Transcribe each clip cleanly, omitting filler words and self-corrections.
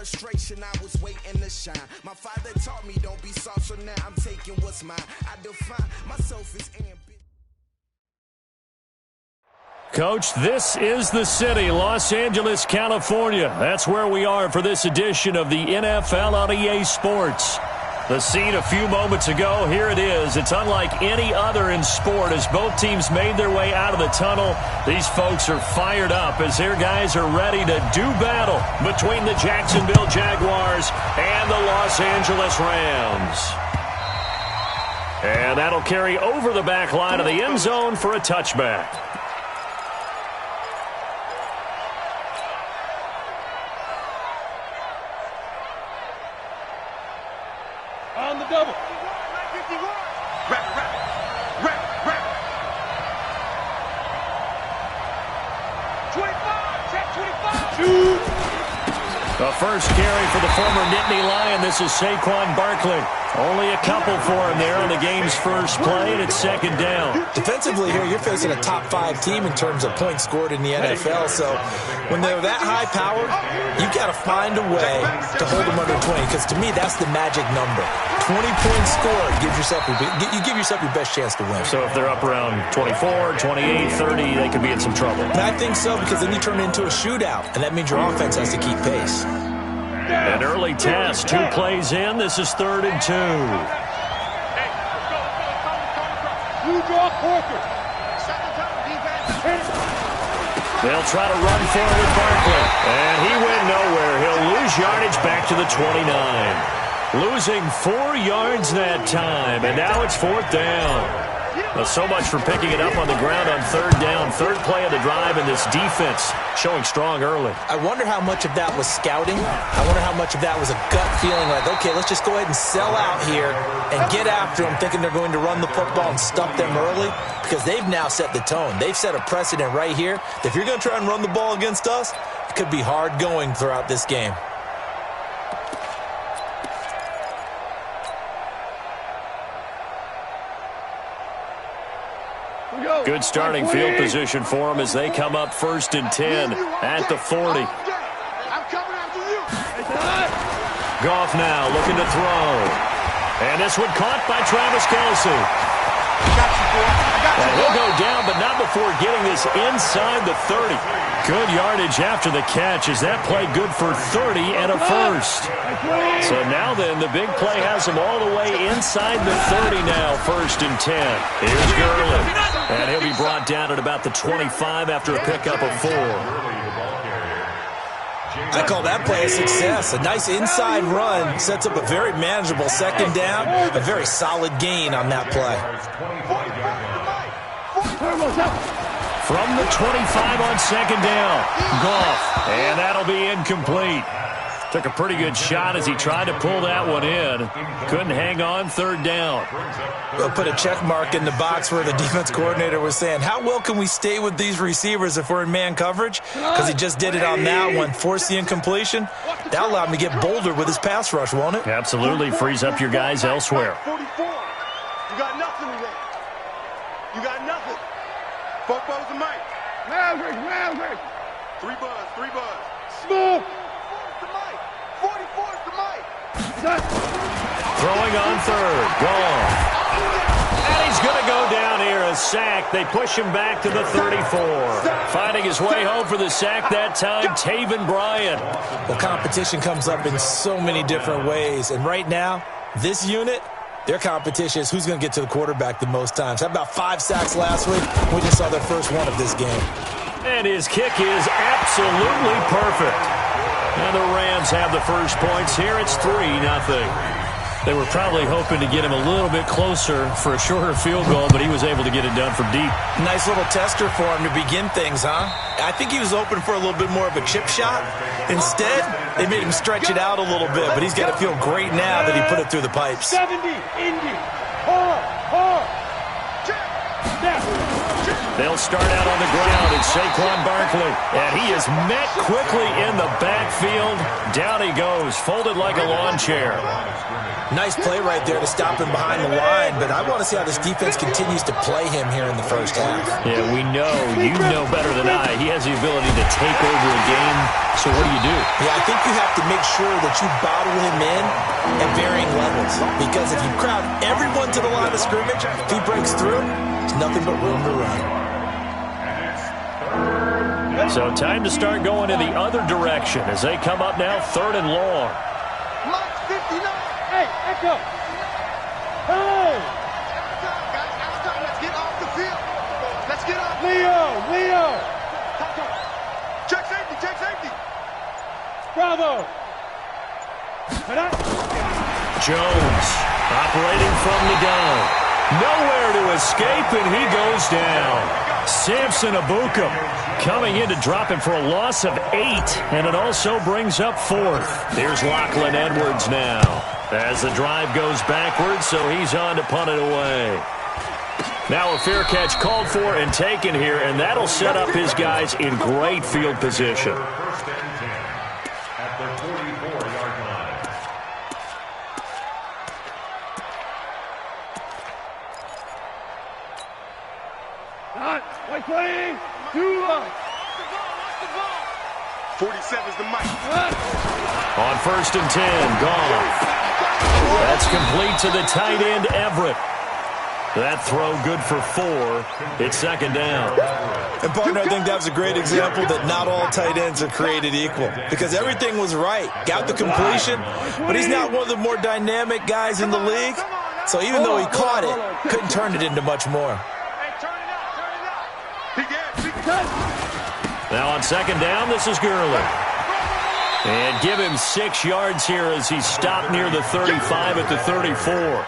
frustration, I was waiting to shine. My father taught me don't be soft, so now I'm taking what's mine. I define myself as ambition. Coach, this is the city, Los Angeles, California. That's where we are for this edition of the NFL on EA Sports. The scene a few moments ago, here it is. It's unlike any other in sport as both teams made their way out of the tunnel. These folks are fired up as their guys are ready to do battle between the Jacksonville Jaguars and the Los Angeles Rams. And that'll carry over the back line of the end zone for a touchback. On the double. Wrap. 25. Check 25. Shoot. The first carry for the former Nittany Lion. This is Saquon Barkley. Only a couple for him there on the game's first play, and it's second down. Defensively here, you're facing a top-5 team in terms of points scored in the NFL, so when they're that high-powered, you got to find a way to hold them under 20, because to me, that's the magic number. 20 points scored, you give yourself your best chance to win. So if they're up around 24, 28, 30, they could be in some trouble. And I think so, because then you turn it into a shootout, and that means your offense has to keep pace. An early test, 2 plays in. This is 3rd and 2. You draw Corker. They'll try to run forward Barkley. And he went nowhere. He'll lose yardage back to the 29. Losing 4 yards that time. And now it's 4th down. Well, so much for picking it up on the ground on 3rd down. 3rd play of the drive, and this defense showing strong early. I wonder how much of that was scouting. I wonder how much of that was a gut feeling like, okay, let's just go ahead and sell out here and get after them, thinking they're going to run the football and stuff them early, because they've now set the tone. They've set a precedent right here. If you're going to try and run the ball against us, it could be hard going throughout this game. Good starting field position for them as they come up 1st and 10 at the 40. Goff now looking to throw. And this one caught by Travis Kelce. And he'll go down, but not before getting this inside the 30. Good yardage after the catch as that play good for 30 and a first. So now then, the big play has him all the way inside the 30 now, 1st and 10. Here's Gurley. And he'll be brought down at about the 25 after a pickup of 4. I call that play a success. A nice inside run sets up a very manageable 2nd down. A very solid gain on that play. From the 25 on 2nd down, Goff. And that'll be incomplete. Took a pretty good shot as he tried to pull that one in. Couldn't hang on 3rd down. We'll put a check mark in the box where the defense coordinator was saying, how well can we stay with these receivers if we're in man coverage? Because he just did it on that one, forced the incompletion. That'll allow him to get bolder with his pass rush, won't it? Absolutely. Frees up your guys elsewhere. 44. You got nothing today. You got nothing. Football's the mic. Maverick. 3 buzz. Smoke. 44's the mic. Throwing on 3rd. Goff. And he's going to go down here. A sack. They push him back to the 34. Finding his way home for the sack that time, Taven Bryan. Well, competition comes up in so many different ways. And right now, this unit, their competition is who's going to get to the quarterback the most times. How about 5 sacks last week? We just saw their first one of this game. And his kick is absolutely perfect. And the Rams have the first points here. It's 3-0. They were probably hoping to get him a little bit closer for a shorter field goal, but he was able to get it done from deep. Nice little tester for him to begin things, huh? I think he was open for a little bit more of a chip shot. Instead, they made him stretch it out a little bit, but he's got to feel great now that he put it through the pipes. 70, Indy. Hard. They'll start out on the ground. It's Saquon Barkley. And he is met quickly in the backfield. Down he goes, folded like a lawn chair. Nice play right there to stop him behind the line, but I want to see how this defense continues to play him here in the first half. Yeah, we know, you know better than I, he has the ability to take over a game. So what do? Yeah, I think you have to make sure that you bottle him in at varying levels, because if you crowd everyone to the line of scrimmage, if he breaks through, there's nothing but room to run. So time to start going in the other direction as they come up now, 3rd and long. Hey, Echo! Hey! Outside, let's get off the field. Let's get off. Leo! Check safety. Bravo! Jones operating from the gun. Nowhere to escape, and he goes down. Samson Abuka coming in to drop him for a loss of 8, and it also brings up 4th. Here's Lachlan Edwards now as the drive goes backwards, so he's on to punt it away. Now a fair catch called for and taken here, and that'll set up his guys in great field position. At their 44-yard line. White 20, 2 up. 47's the mic. On 1st and 10, Goff. That's complete to the tight end, Everett. That throw good for 4. It's 2nd down. And, partner, I think that was a great example that not all tight ends are created equal, because everything was right. Got the completion, but he's not one of the more dynamic guys in the league. So even though he caught it, couldn't turn it into much more. Now on 2nd down, this is Gurley. And give him 6 yards here as he's stopped near the 35 at the 34.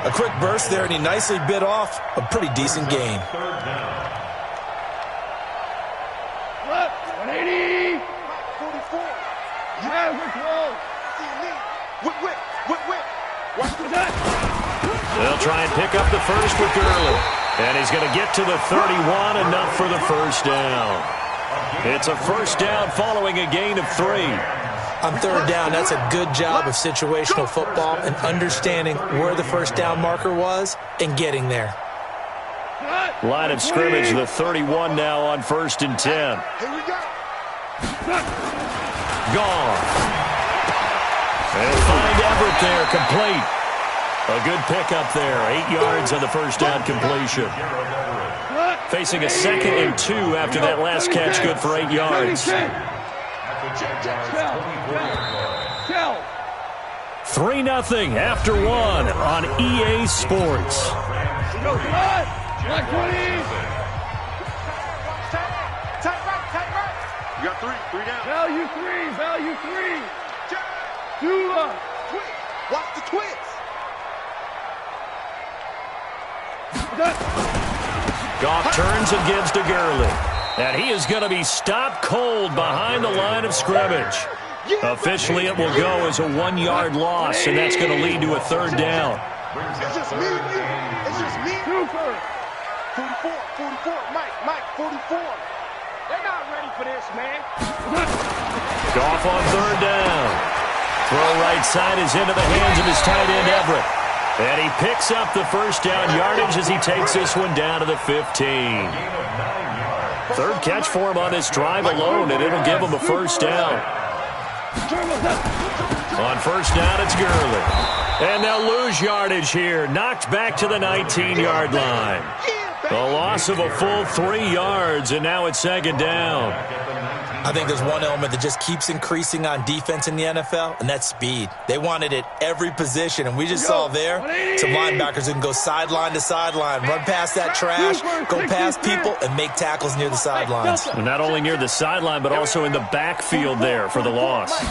A quick burst there, and he nicely bit off a pretty decent gain. 180. 44. Yeah, we're close. Watch the that. They'll try and pick up the first with Gurley. And he's going to get to the 31, enough for the first down. It's a first down following a gain of 3. On 3rd down, that's a good job of situational football and understanding where the first down marker was and getting there. Line of scrimmage, the 31 now on 1st and 10. Here we go. Gone. They'll find Everett there, complete. A good pickup there, 8 yards on the first down completion. Facing a 2nd and 2 after that last catch, good for 8 yards. 3-0 after 1 on EA Sports. You got 3 down. Value 3. 2 up. Watch the twins. Goff turns and gives to Gurley. And he is going to be stopped cold behind the line of scrimmage. Officially, it will go as a 1-yard loss, and that's going to lead to a 3rd down. It's just me and you. It's just me. 44. Mike, 44. They're not ready for this, man. Goff on 3rd down. Throw right side is into the hands of his tight end, Everett. And he picks up the first down yardage as he takes this one down to the 15. 3rd catch for him on this drive alone, and it'll give him a first down. On 1st down, it's Gurley. And they'll lose yardage here. Knocked back to the 19-yard line. A loss of a full 3 yards, and now it's 2nd down. I think there's one element that just keeps increasing on defense in the NFL, and that's speed. They want it at every position, and we just saw there some linebackers who can go sideline to sideline, run past that trash, go past people, and make tackles near the sidelines. And not only near the sideline, but also in the backfield there for the loss.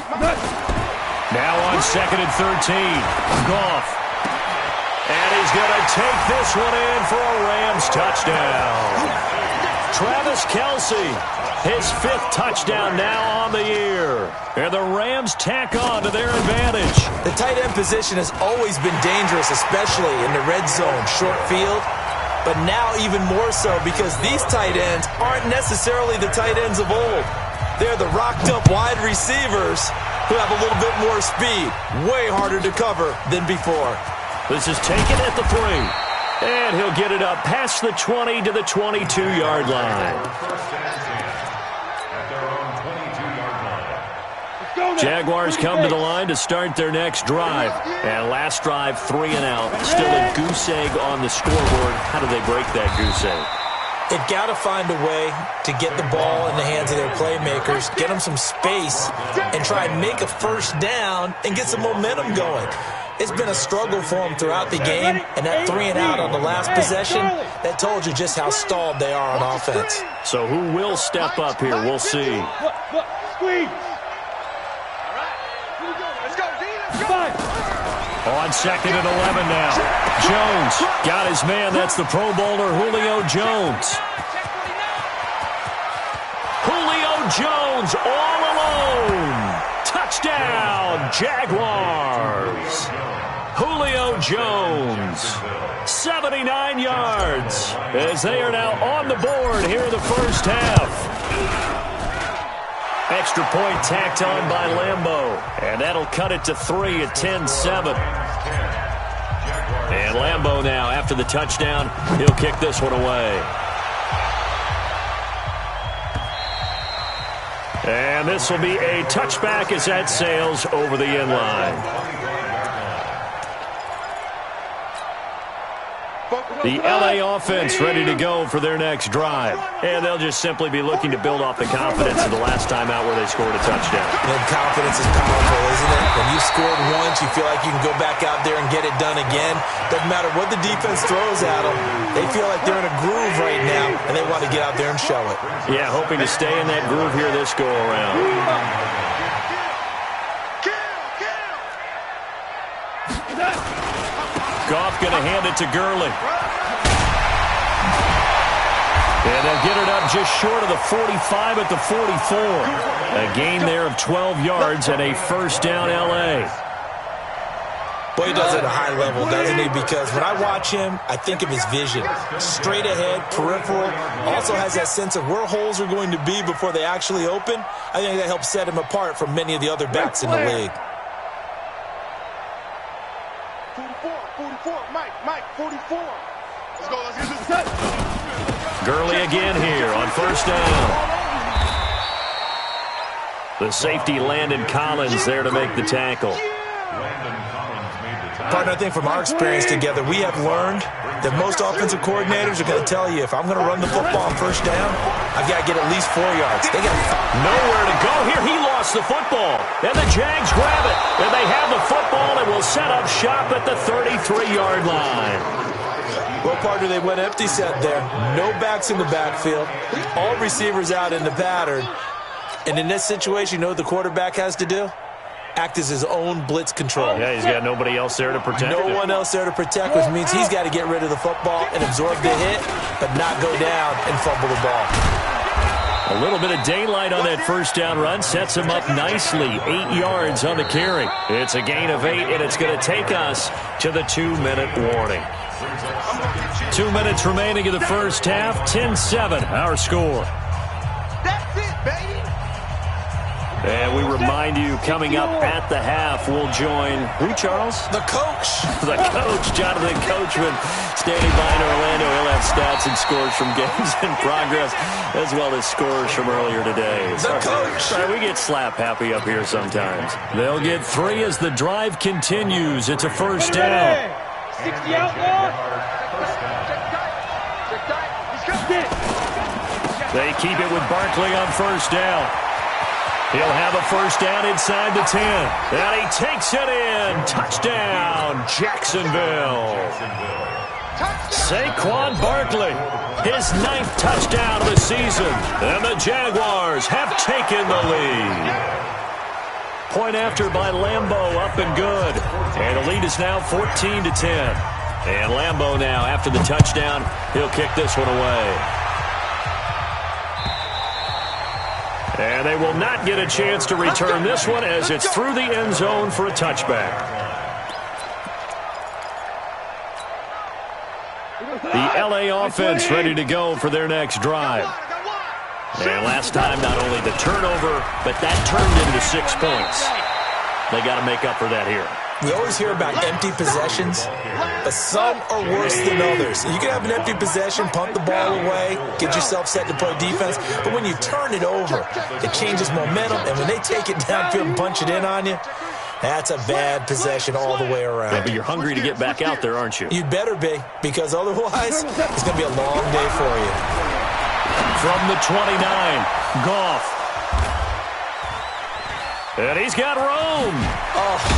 Now on 2nd and 13, Goff. And he's going to take this one in for a Rams touchdown. Travis Kelce, his 5th touchdown now on the year. And the Rams tack on to their advantage. The tight end position has always been dangerous, especially in the red zone, short field. but now even more so because these tight ends aren't necessarily the tight ends of old. They're the rocked-up wide receivers who have a little bit more speed. Way harder to cover than before. This is taken at the 3. And he'll get it up past the 20 to the 22-yard line. Jaguars come to the line to start their next drive. And last drive, 3 and out. Still a goose egg on the scoreboard. How do they break that goose egg? They've got to find a way to get the ball in the hands of their playmakers, get them some space, and try and make a first down and get some momentum going. It's been a struggle for them throughout the game, and that 3 and out on the last possession, that told you just how stalled they are on offense. So who will step up here? We'll see. Squeeze. On 2nd and 11 now. Jones got his man. That's the Pro Bowler, Julio Jones. Julio Jones all alone. Touchdown, Jaguars. Julio Jones, 79 yards, as they are now on the board here in the first half. Extra point tacked on by Lambeau, and that'll cut it to 3 at 10-7. And Lambeau now, after the touchdown, he'll kick this one away. And this will be a touchback as that sails over the end line. The LA offense ready to go for their next drive. And they'll just simply be looking to build off the confidence of the last time out where they scored a touchdown. And confidence is powerful, isn't it? When you've scored once, you feel like you can go back out there and get it done again. Doesn't matter what the defense throws at them. They feel like they're in a groove right now, and they want to get out there and show it. Yeah, hoping to stay in that groove here this go-around. Goff going to hand it to Gurley. And they'll get it up just short of the 45 at the 44. A gain there of 12 yards and a first down L.A. Boy, he does it at a high level, doesn't he? Because when I watch him, I think of his vision. Straight ahead, peripheral. Also has that sense of where holes are going to be before they actually open. I think that helps set him apart from many of the other backs in the league. 44, Mike, 44. Let's go, let's get this set. Gurley again here on first down. The safety, Landon Collins, there to make the tackle. Partner, I think from our experience together, we have learned that most offensive coordinators are going to tell you, if I'm going to run the football on first down, I've got to get at least 4 yards. They got nowhere to go here. He lost the football. And the Jags grab it. And they have the football and will set up shop at the 33-yard line. Well, partner, they went empty set there. No backs in the backfield. All receivers out in the pattern. And in this situation, you know what the quarterback has to do? Act as his own blitz control. Yeah, he's got nobody else there to protect him. No one else there to protect, which means he's got to get rid of the football and absorb the hit, but not go down and fumble the ball. A little bit of daylight on that first down run sets him up nicely. 8 yards on the carry. It's a gain of 8, and it's going to take us to the 2-minute warning. 2 minutes remaining in the first half. 10-7, our score. That's it, baby. And we remind you, coming up at the half, we'll join, who, Charles? The coach. The coach, Jonathan Coachman, standing by in Orlando. He'll have stats and scores from games in progress, as well as scores from earlier today. The coach. Sorry, we get slap happy up here sometimes. They'll get 3 as the drive continues. It's a first down. 60 outlaw. They keep it with Barkley on first down. He'll have a first down inside the 10. And he takes it in. Touchdown, Jacksonville. Saquon Barkley, his 9th touchdown of the season. And the Jaguars have taken the lead. Point after by Lambeau, up and good. And the lead is now 14-10. And Lambeau now, after the touchdown, he'll kick this one away. And they will not get a chance to return this one as it's through the end zone for a touchback. The The LA offense ready to go for their next drive. And last time, not only the turnover, but that turned into 6 points. They got to make up for that here. We always hear about empty possessions, but some are worse than others. You can have an empty possession, punt the ball away, get yourself set to play defense, but when you turn it over, it changes momentum, and when they take it downfield and punch it in on you, that's a bad possession all the way around. Yeah, but you're hungry to get back out there, aren't you? You'd better be, because otherwise, it's going to be a long day for you. From the 29, Goff. And he's got room.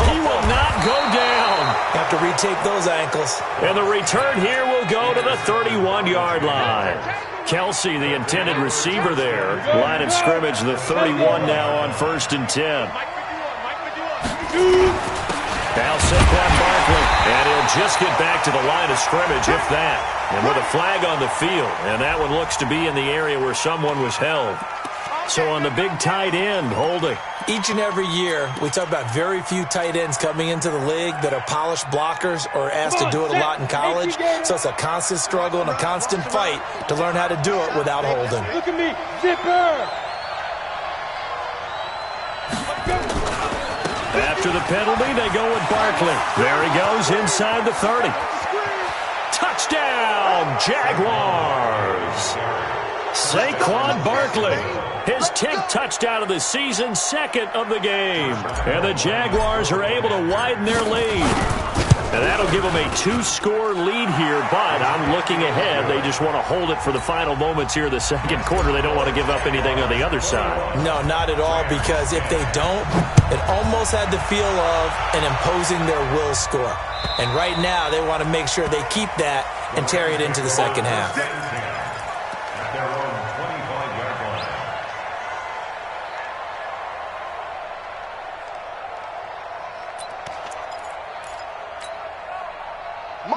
He will not go down. Have to retake those ankles. And the return here will go to the 31-yard line. Kelsey, the intended receiver there. Line of scrimmage, the 31 now on 1st and 10. Now Saquon Barkley. And he'll just get back to the line of scrimmage, if that. And with a flag on the field. And that one looks to be in the area where someone was held. So on the big tight end, holding. Each and every year, we talk about very few tight ends coming into the league that are polished blockers or asked to do it a lot in college. So it's a constant struggle and a constant fight to learn how to do it without holding. Look at me, zipper. After the penalty, they go with Barkley. There he goes inside the 30. Touchdown, Jaguars. Saquon Barkley, his 10th touchdown of the season, 2nd of the game. And the Jaguars are able to widen their lead. And that'll give them a 2-score lead here, but I'm looking ahead. They just want to hold it for the final moments here of the second quarter. They don't want to give up anything on the other side. No, not at all, because if they don't, it almost had the feel of an imposing their will score. And right now, they want to make sure they keep that and carry it into the second half.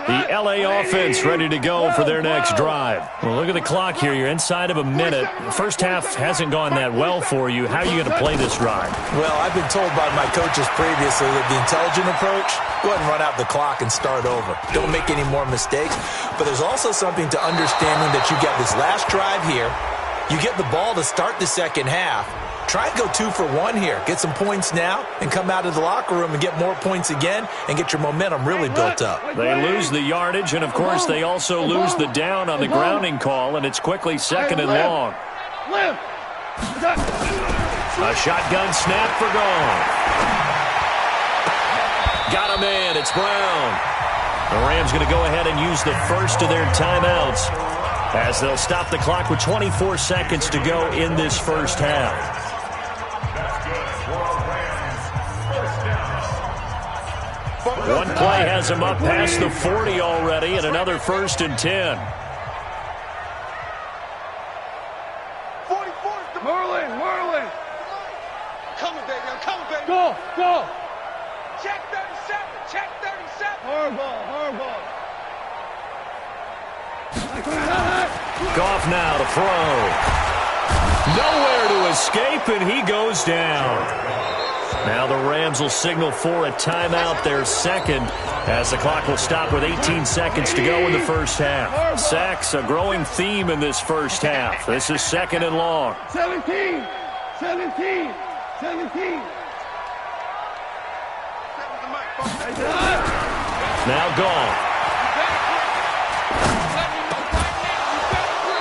The LA offense ready to go for their next drive. Well, look at the clock here. You're inside of a minute. The first half hasn't gone that well for you. How are you going to play this drive? Well, I've been told by my coaches previously that the intelligent approach, go ahead and run out the clock and start over. Don't make any more mistakes. But there's also something to understanding that you got this last drive here. You get the ball to start the second half. Try and go 2 for 1 here. Get some points now and come out of the locker room and get more points again and get your momentum really built up. They lose the yardage, and, of course, they also lose the down on the grounding call, and it's quickly 2nd and long. A shotgun snap for Goff. Got a man. It's Brown. The Rams going to go ahead and use the first of their timeouts as they'll stop the clock with 24 seconds to go in this first half. One play has him up past the 40 already, and another 1st and 10. Merlin. Coming, baby. I'm coming, baby. Go. Check 37. Hardball. Goff now to throw. Nowhere to escape, and he goes down. Now the Rams will signal for a timeout, their second, as the clock will stop with 18 seconds to go in the first half. Sacks, a growing theme in this first half. This is 2nd and long. 17. Now Goff.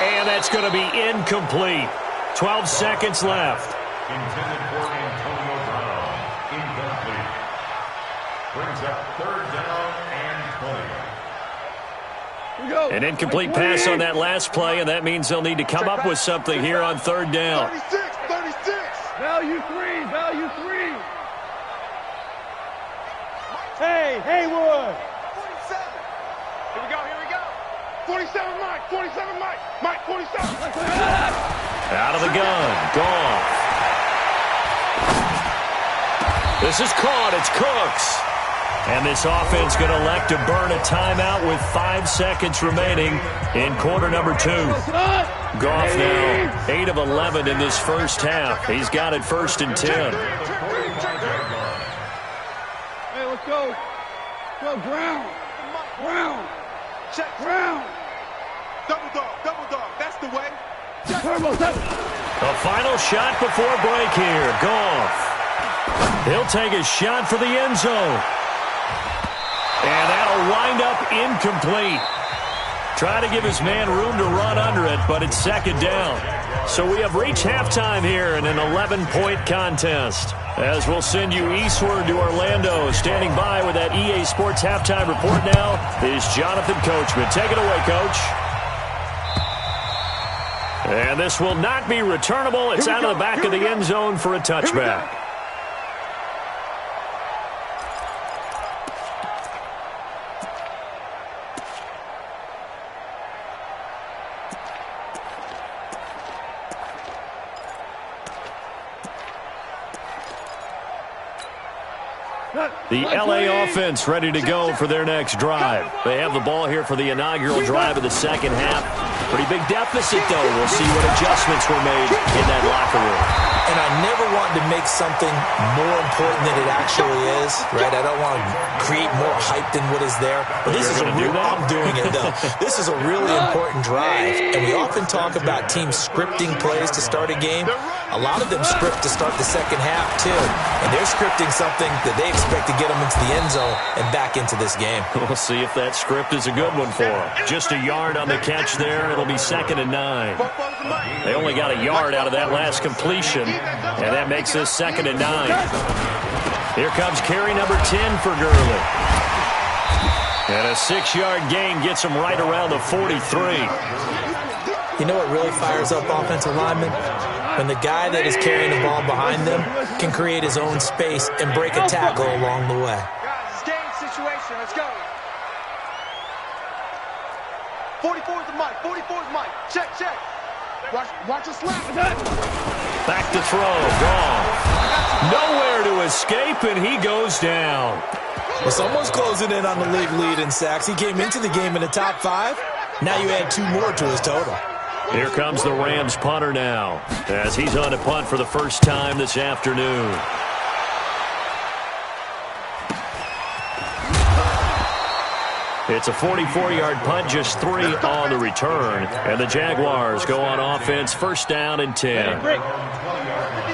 And that's going to be incomplete. 12 seconds left. Intended for Antonio Brown. Incomplete. Brings up 3rd down and 20. An incomplete pass on that last play, and that means they'll need to come up with something here on 3rd down. 36. Value 3. Hey, Haywood. 47. Here we go. 47, Mike. Mike, 47. Out of the gun. Goff. This is caught. It's Cooks. And this offense going to elect to burn a timeout with 5 seconds remaining in quarter number 2. Goff now 8 of 11 in this first half. He's got it 1st and 10. Hey, let's go. Go, Brown. Check. Brown. Double dog. That's the way. The final shot before break here. Goff. He'll take a shot for the end zone. And that'll wind up incomplete. Try to give his man room to run under it, but it's second down. So we have reached halftime here in an 11-point contest. As we'll send you eastward to Orlando. Standing by with that EA Sports halftime report now is Jonathan Coachman. Take it away, Coach. And this will not be returnable. It's out of the back of the end zone for a touchback. The LA offense ready to go for their next drive. They have the ball here for the inaugural drive of the second half. Pretty big deficit, though. We'll see what adjustments were made in that locker room. And I never wanted to make something more important than it actually is, right? I don't want to create more hype than what is there. But this is a real, I'm doing it, though. This is a really important drive. And we often talk about teams scripting plays to start a game. A lot of them script to start the second half, too. And they're scripting something that they expect to get them into the end zone and back into this game. We'll see if that script is a good one for them. Just a yard on the catch there. It'll be 2nd and 9. They only got a yard out of that last completion, and that makes this 2nd and 9. Here comes carry number 10 for Gurley. And a 6-yard gain gets him right around the 43. You know what really fires up offensive linemen? When the guy that is carrying the ball behind them can create his own space and break a tackle along the way. Guys, it's game situation. Let's go. 44 is the mic. 44 is the mic. Check. Watch the slap. Back to throw. Gone. Nowhere to escape, and he goes down. Well, someone's closing in on the league lead in sacks. He came into the game in the top 5. Now you add 2 more to his total. Here comes the Rams punter now, as he's on to punt for the first time this afternoon. It's a 44-yard punt, just 3 on the return. And the Jaguars go on offense, 1st down and 10.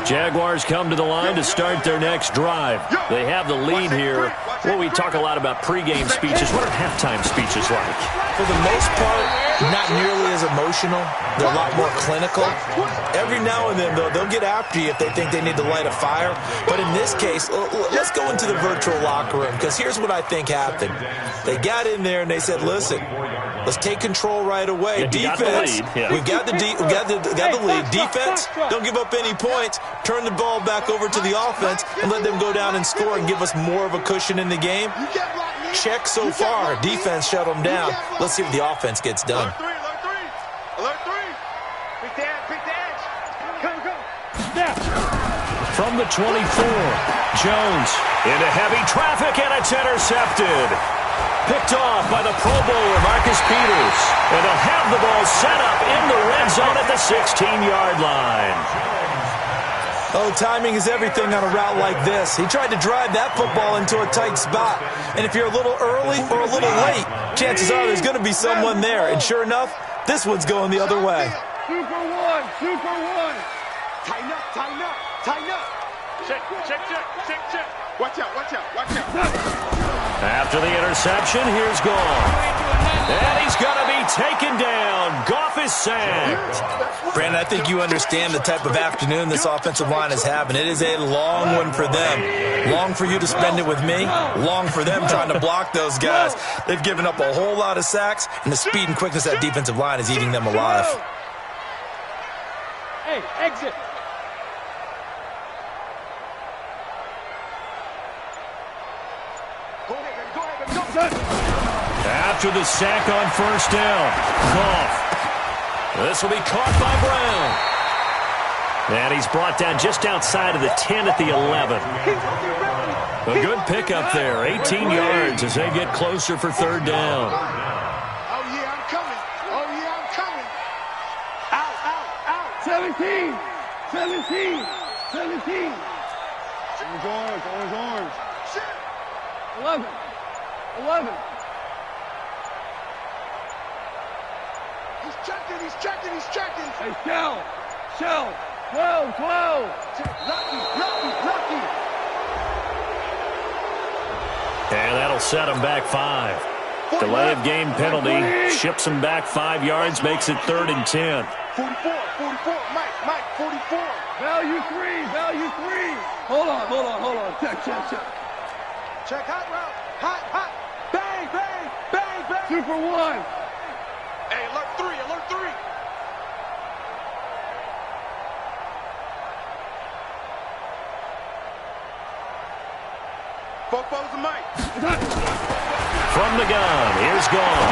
Jaguars come to the line to start their next drive. They have the lead here. Well, we talk a lot about pregame speeches. What are halftime speeches like? For the most part, not nearly as emotional. They're a lot more clinical. Every now and then, though, they'll get after you if they think they need to light a fire. But in this case, let's go into the virtual locker room, because here's what I think happened. They got in there and they said, listen, let's take control right away. Defense, we've got the lead. Defense, don't give up any points. Turn the ball back over to the offense and let them go down and score and give us more of a cushion in the game. Check so far. Defense shut them down. Let's see what the offense gets done. Alert 3. Pick the edge. Go. From the 24, Jones into heavy traffic, and it's intercepted. Picked off by the Pro Bowler, Marcus Peters. And they'll have the ball set up in the red zone at the 16-yard line. Oh, timing is everything on a route like this. He tried to drive that football into a tight spot. And if you're a little early or a little late, chances are there's going to be someone there. And sure enough, this one's going the other way. Super one. Tighten up. Check. Watch out. After the interception, here's Goff. And he's going to be taken down. Goff is sacked. Brandon, I think you understand the type of afternoon this offensive line is having. It is a long one for them. Long for you to spend it with me. Long for them trying to block those guys. They've given up a whole lot of sacks, and the speed and quickness of that defensive line is eating them alive. Hey, exit. After the sack on 1st down, Goff. This will be caught by Brown. And he's brought down just outside of the 10 at the 11. A good pickup there, 18 yards as they get closer for 3rd down. Oh, yeah, I'm coming. Out. 17. Orange. 11. He's checking. Hey, Shell. 12. Lucky. And that'll set them back 5. Delay of game penalty ships them back 5 yards, makes it 3rd and 10. 44. Mike, 44. Value 3. Hold on. Check. Check, hot route. Hot. Bang. 2 for 1. Hey, alert 3. Fofos and Mike. From the gun, here's Goff.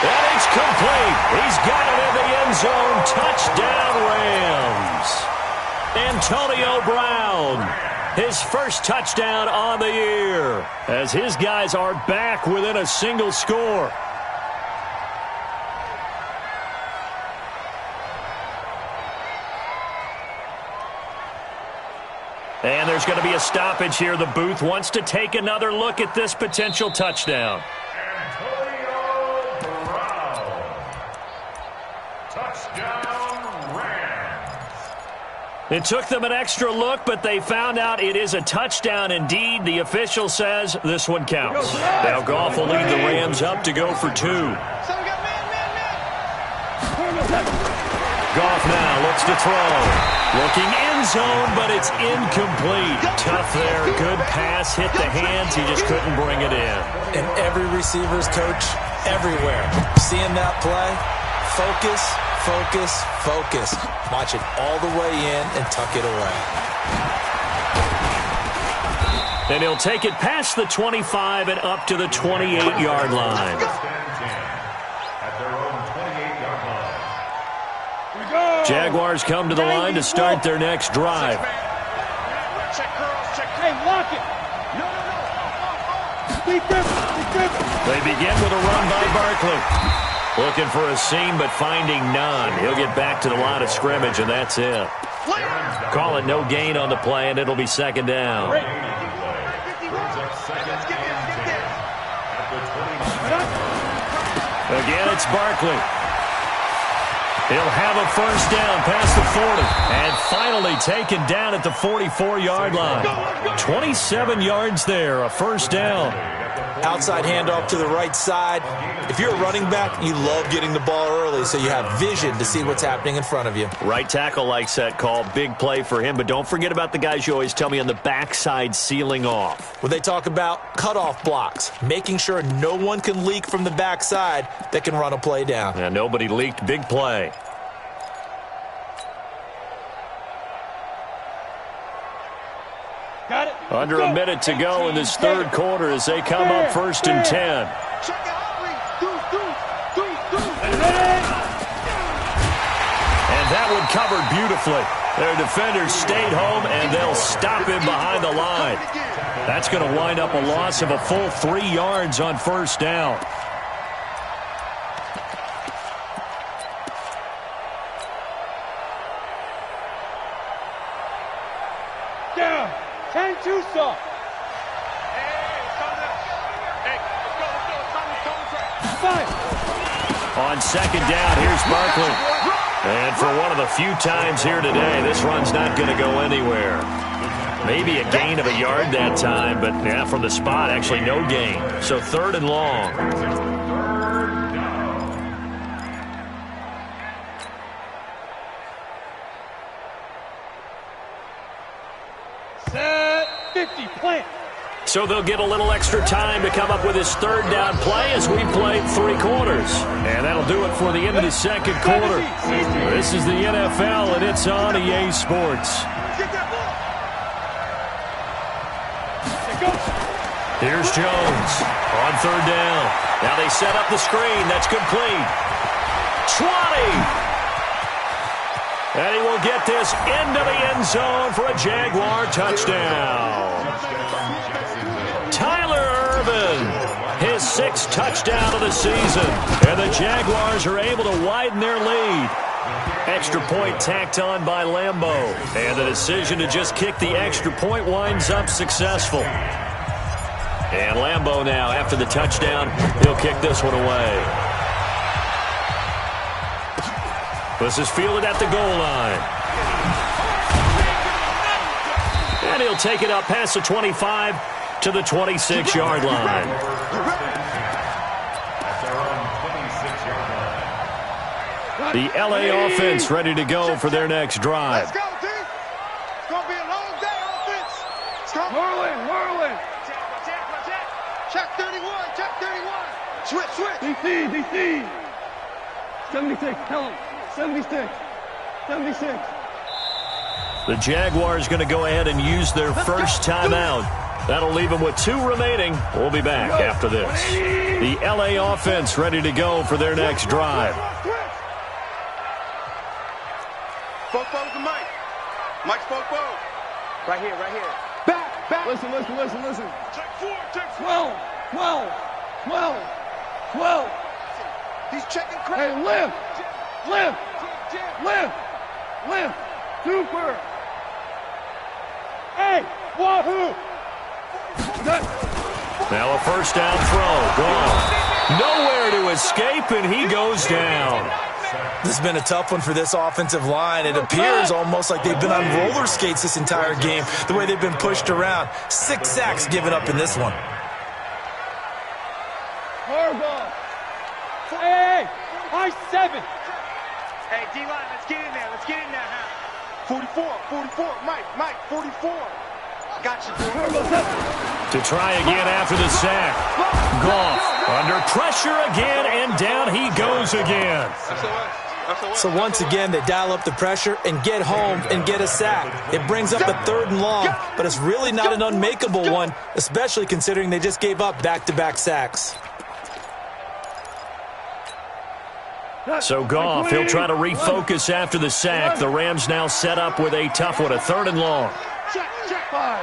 And it's complete. He's got it in the end zone. Touchdown, Rams. Antonio Brown, his first touchdown on the year, as his guys are back within a single score. And there's going to be a stoppage here. The booth wants to take another look at this potential touchdown. Antonio Brown. Touchdown, Rams. It took them an extra look, but they found out it is a touchdown indeed. The official says this one counts. Now Goff will lead the Rams up to go for 2. So we got man. Goff now looks to throw. Looking end zone, but it's incomplete. Tough there. Good pass. Hit the hands. He just couldn't bring it in. And every receiver's coach everywhere. Seeing that play, focus. Watch it all the way in and tuck it away. And he'll take it past the 25 and up to the 28-yard line. At their own 28-yard line. Jaguars come to the line to start their next drive. Check girls. Hey, lock it. No. Be different. They begin with a run by Barkley. Looking for a seam, but finding none. He'll get back to the line of scrimmage, and that's it. Call it no gain on the play, and it'll be 2nd down. Again, it's Barkley. He'll have a first down past the 40. And finally taken down at the 44-yard line. 27 yards there, a first down. Outside handoff to the right side. If you're a running back, you love getting the ball early so you have vision to see what's happening in front of you. Right tackle likes that call. Big play for him. But don't forget about the guys you always tell me on the backside sealing off. When they talk about cutoff blocks, making sure no one can leak from the backside that can run a play down. Yeah, nobody leaked. Big play. Got it. Under a minute to go in this third quarter as they come up 1st and 10. And that one covered beautifully. Their defenders stayed home, and they'll stop him behind the line. That's going to wind up a loss of a full 3 yards on first down. Down. 10 too soft. On 2nd down, here's Barkley. And for one of the few times here today, this run's not going to go anywhere. Maybe a gain of a yard that time, but yeah, from the spot, actually no gain. So 3rd and long. Set 50, plant. So they'll get a little extra time to come up with his 3rd down play as we played 3 quarters. And that'll do it for the end of the 2nd quarter. This is the NFL, and it's on EA Sports. Here's Jones on 3rd down. Now they set up the screen. That's complete. 20. And he will get this into the end zone for a Jaguar touchdown. Tyler Ervin, his 6th touchdown of the season. And the Jaguars are able to widen their lead. Extra point tacked on by Lambeau. And the decision to just kick the extra point winds up successful. And Lambeau now, after the touchdown, he'll kick this one away. This is fielded at the goal line. And he'll take it up past the 25 to the 26-yard line. The LA offense ready to go for their next drive. Let's go, team. It's going to be a long day, offense. Whirling. Check 31. Switch. DC. 76, tell him. 76. The Jaguars going to go ahead and use their first timeout. That'll leave them with 2 remaining. We'll be back after this. The LA offense ready to go for their next drive. Fofo's the Mike. Mike's Fofo. Right here. Back. Listen. Check 4. 12. He's checking crack. Hey, lift. Super. Hey, wahoo. Now a first down throw. Gone. Nowhere to escape, and he goes down. This has been a tough one for this offensive line. It appears almost like they've been on roller skates this entire game, the way they've been pushed around. 6 sacks given up in this one. Harbaugh. Hey, I-7. Hey, D-line, let's get in there. Let's get in there, huh? 44. Mike, 44. Got you, boy. To try again after the sack. Goff under pressure again, and down he goes again. So once again, they dial up the pressure and get home and get a sack. It brings up a 3rd and long, but it's really not an unmakeable one, especially considering they just gave up back-to-back sacks. So Goff, he'll try to refocus after the sack. The Rams now set up with a tough one, a 3rd and long. Check. 5.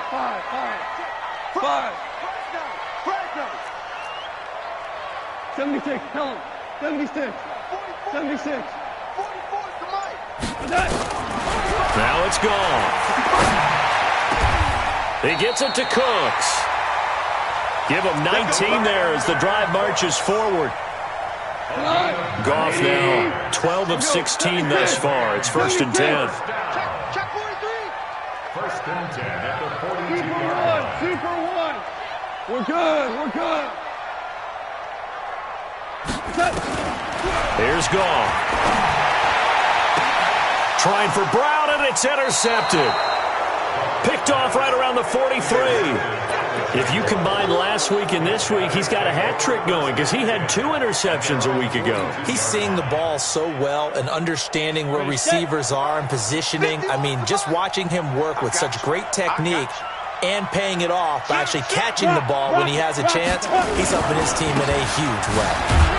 76, tell him. 76. 44 to Mike. Now it's Goff. He gets it to Cooks. Give him 19 there as the drive marches forward. Goff now 12 of 16 thus far. It's 1st and 10. Check 43. 1st and 10 at the 42-yard line. Super 1. We're good. Here's Goff. Trying for Brown, and it's intercepted. Picked off right around the 43. If you combine last week and this week, he's got a hat trick going because he had 2 interceptions a week ago. He's seeing the ball so well and understanding where receivers are and positioning. I mean, just watching him work with such great technique and paying it off by actually catching the ball when he has a chance, he's helping his team in a huge way.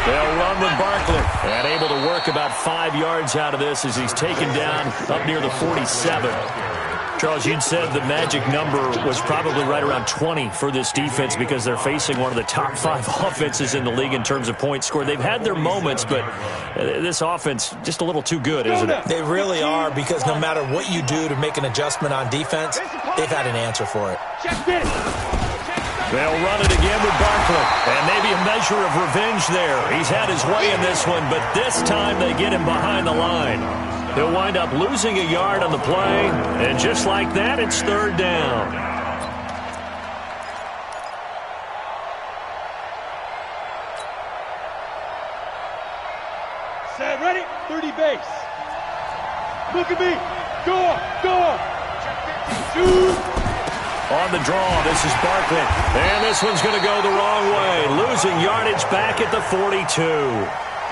They'll run with Barkley and able to work about 5 yards out of this as he's taken down up near the 47. Charles, you'd said the magic number was probably right around 20 for this defense because they're facing one of the top 5 offenses in the league in terms of points scored. They've had their moments, but this offense just a little too good, isn't it? They really are, because no matter what you do to make an adjustment on defense, they've had an answer for it. They'll run it again with Barkley, and maybe a measure of revenge there. He's had his way in this one, but this time they get him behind the line. He'll wind up losing a yard on the play, and just like that, it's 3rd down. Set, ready? 30 base. Look at me. Go. Shoot. On the draw, this is Barkley, and this one's going to go the wrong way, losing yardage back at the 42.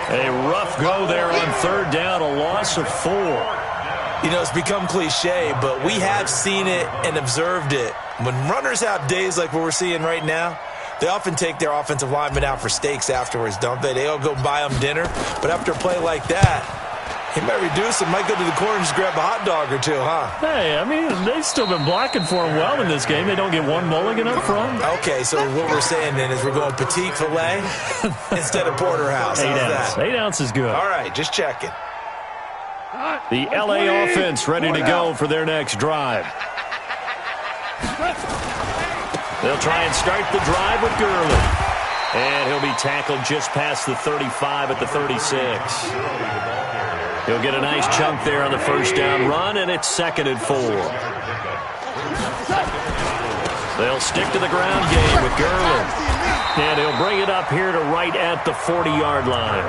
A rough go there on 3rd down, a loss of 4. You know, it's become cliche, but we have seen it and observed it. When runners have days like what we're seeing right now, they often take their offensive linemen out for steaks afterwards, don't they? They'll go buy them dinner, but after a play like that, he might reduce it, might go to the corner and just grab a hot dog or 2, huh? Hey, I mean, they've still been blocking for him well in this game. They don't get one mulligan up front. Okay, so what we're saying then is we're going petite filet instead of porterhouse. 8 ounce. 8 ounce is good. All right, just checking. The LA offense ready to go for their next drive. They'll try and start the drive with Gurley. And he'll be tackled just past the 35 at the 36. He'll get a nice chunk there on the first down run, and it's 2nd and 4. They'll stick to the ground game with Gurley. And he'll bring it up here to right at the 40-yard line.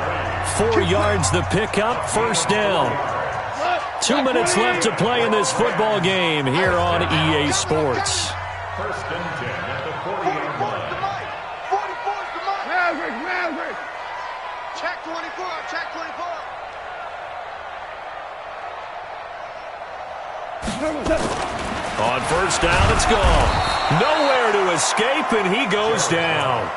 4 yards the pickup, first down. 2 minutes left to play in this football game here on EA Sports. First and 10 at the 40-yard line. 44's the mark. Maverick. Check 24. Check 24. On first down, it's gone. Nowhere to escape, and he goes down.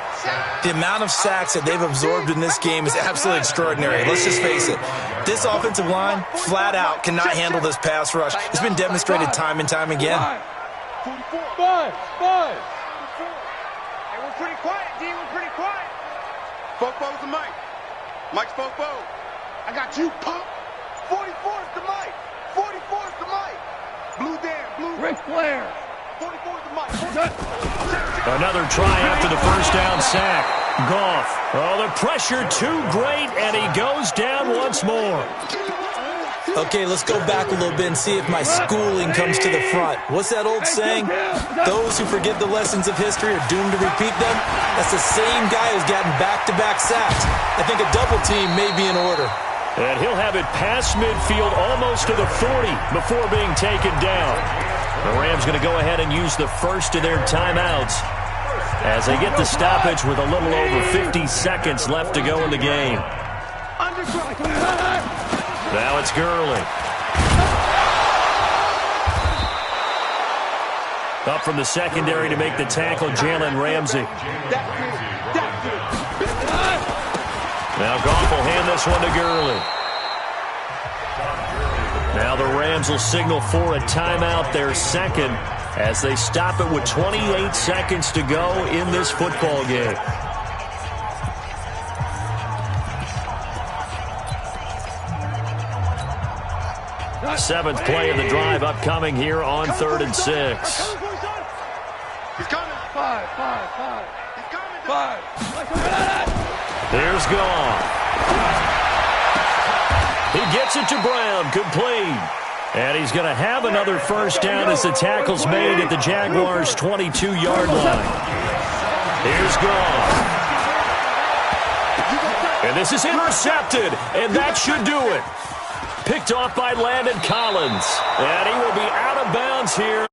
The amount of sacks that they've absorbed in this game is absolutely extraordinary. Let's just face it. This offensive line, flat out, cannot handle this pass rush. It's been demonstrated time and time again. 44. 5. Hey, we're pretty quiet, D. We're pretty quiet. Fofo's the mic. Mike's Fofo. I got you, pump. 44's the mic. 44's the mic. Blue Dan, blue. Ric Flair. 44's the mic. Another try after the first down sack. Goff. Oh, the pressure too great, and he goes down once more. Okay, let's go back a little bit and see if my schooling comes to the front. What's that old saying? Those who forget the lessons of history are doomed to repeat them. That's the same guy who's gotten back-to-back sacks. I think a double team may be in order. And he'll have it past midfield almost to the 40 before being taken down. The Rams going to go ahead and use the first of their timeouts as they get the stoppage with a little over 50 seconds left to go in the game. Now it's Gurley. Up from the secondary to make the tackle, Jalen Ramsey. Now Goff will hand this one to Gurley. Now the Rams will signal for a timeout, their second, as they stop it with 28 seconds to go in this football game. Seventh play of the drive upcoming here on 3rd and 6. He's coming. 5. He's coming. 5. Here's Goff. He gets it to Brown, complete. And he's going to have another first down as the tackle's made at the Jaguars' 22-yard line. Here's Goff. And this is intercepted, and that should do it. Picked off by Landon Collins. And he will be out of bounds here.